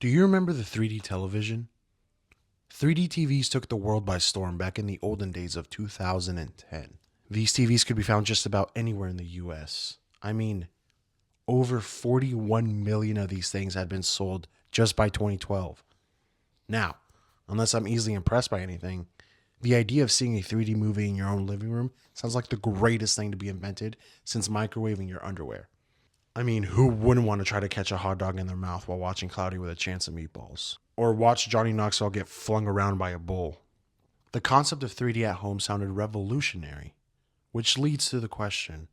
Do you remember the 3D television? 3D TVs took the world by storm back in the olden days of 2010. These TVs could be found just about anywhere in the US. I mean, over 41 million of these things had been sold just by 2012. Now, unless I'm easily impressed by anything, the idea of seeing a 3D movie in your own living room sounds like the greatest thing to be invented since microwaving your underwear. I mean, who wouldn't want to try to catch a hot dog in their mouth while watching Cloudy with a Chance of Meatballs? Or watch Johnny Knoxville get flung around by a bull? The concept of 3D at home sounded revolutionary, which leads to the question,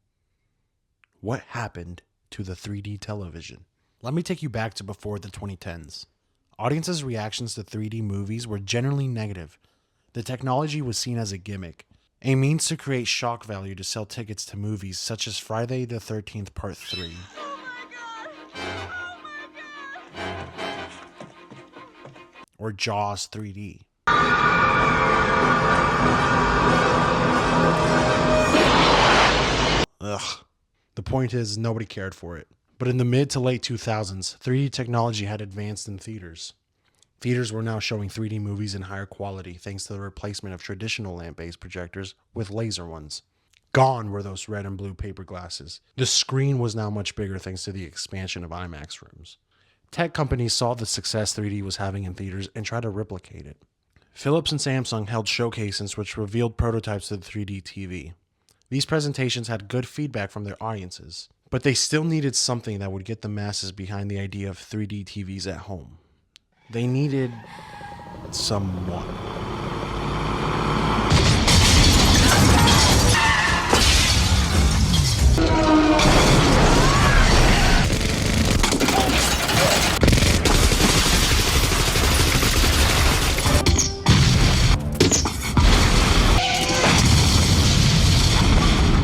what happened to the 3D television? Let me take you back to before the 2010s. Audiences' reactions to 3D movies were generally negative. The technology was seen as a gimmick, a means to create shock value to sell tickets to movies such as Friday the 13th Part 3. Oh my god! Oh my god! Or Jaws 3D. Ugh. The point is, nobody cared for it. But in the mid to late 2000s, 3D technology had advanced in theaters. Theaters were now showing 3D movies in higher quality thanks to the replacement of traditional lamp-based projectors with laser ones. Gone were those red and blue paper glasses. The screen was now much bigger thanks to the expansion of IMAX rooms. Tech companies saw the success 3D was having in theaters and tried to replicate it. Philips and Samsung held showcases which revealed prototypes of the 3D TV. These presentations had good feedback from their audiences, but they still needed something that would get the masses behind the idea of 3D TVs at home. They needed someone.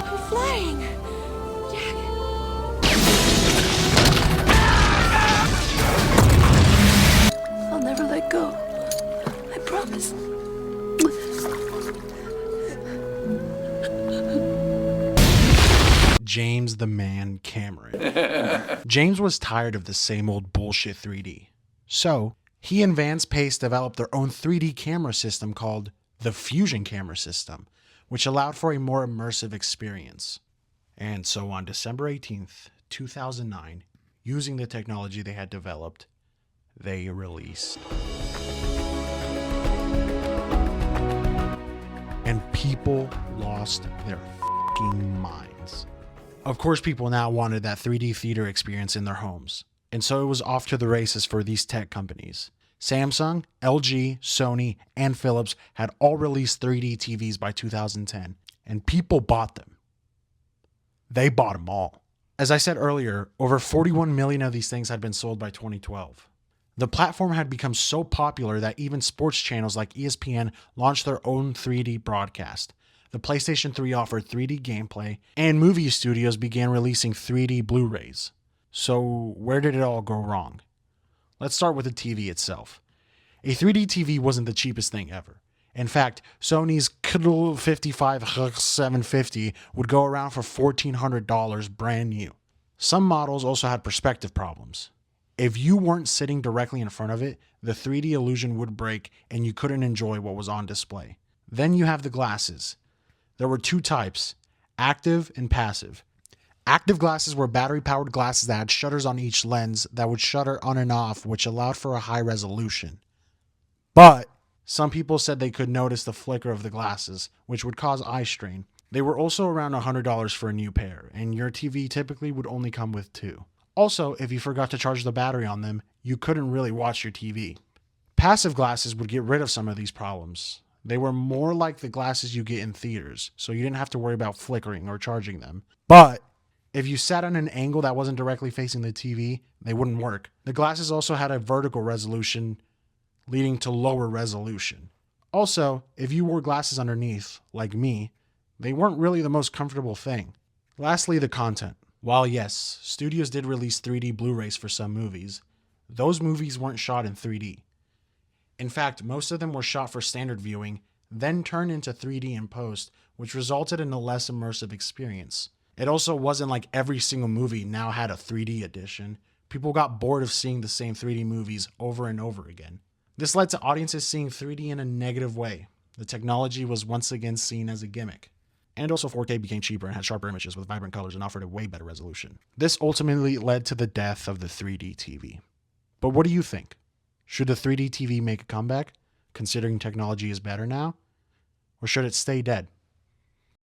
I'm flying! Jack! I'll never let go. I promise. James the Man Cameron. James was tired of the same old bullshit 3D. So, he and Vance Pace developed their own 3D camera system called the Fusion Camera System, which allowed for a more immersive experience. And so on December 18th, 2009, using the technology they had developed, they released. And people lost their fucking minds. Of course, people now wanted that 3D theater experience in their homes. And so it was off to the races for these tech companies. Samsung, LG, Sony, and Philips had all released 3D TVs by 2010, and people bought them. They bought them all. As I said earlier, over 41 million of these things had been sold by 2012. The platform had become so popular that even sports channels like ESPN launched their own 3D broadcast. The PlayStation 3 offered 3D gameplay, and movie studios began releasing 3D Blu-rays. So where did it all go wrong? Let's start with the TV itself. A 3D TV wasn't the cheapest thing ever. In fact, Sony's Kidul 55 750 would go around for $1,400 brand new. Some models also had perspective problems. If you weren't sitting directly in front of it, the 3D illusion would break and you couldn't enjoy what was on display. Then you have the glasses. There were two types, active and passive. Active glasses were battery-powered glasses that had shutters on each lens that would shutter on and off, which allowed for a high resolution. But some people said they could notice the flicker of the glasses, which would cause eye strain. They were also around $100 for a new pair, and your TV typically would only come with two. Also, if you forgot to charge the battery on them, you couldn't really watch your TV. Passive glasses would get rid of some of these problems. They were more like the glasses you get in theaters, so you didn't have to worry about flickering or charging them. But if you sat on an angle that wasn't directly facing the TV, they wouldn't work. The glasses also had a vertical resolution, leading to lower resolution. Also, if you wore glasses underneath, like me, they weren't really the most comfortable thing. Lastly, the content. While yes, studios did release 3D Blu-rays for some movies, those movies weren't shot in 3D. In fact, most of them were shot for standard viewing, then turned into 3D in post, which resulted in a less immersive experience. It also wasn't like every single movie now had a 3D edition. People got bored of seeing the same 3D movies over and over again. This led to audiences seeing 3D in a negative way. The technology was once again seen as a gimmick. And also 4K became cheaper and had sharper images with vibrant colors and offered a way better resolution. This ultimately led to the death of the 3D TV. But what do you think? Should the 3D TV make a comeback, considering technology is better now? Or should it stay dead?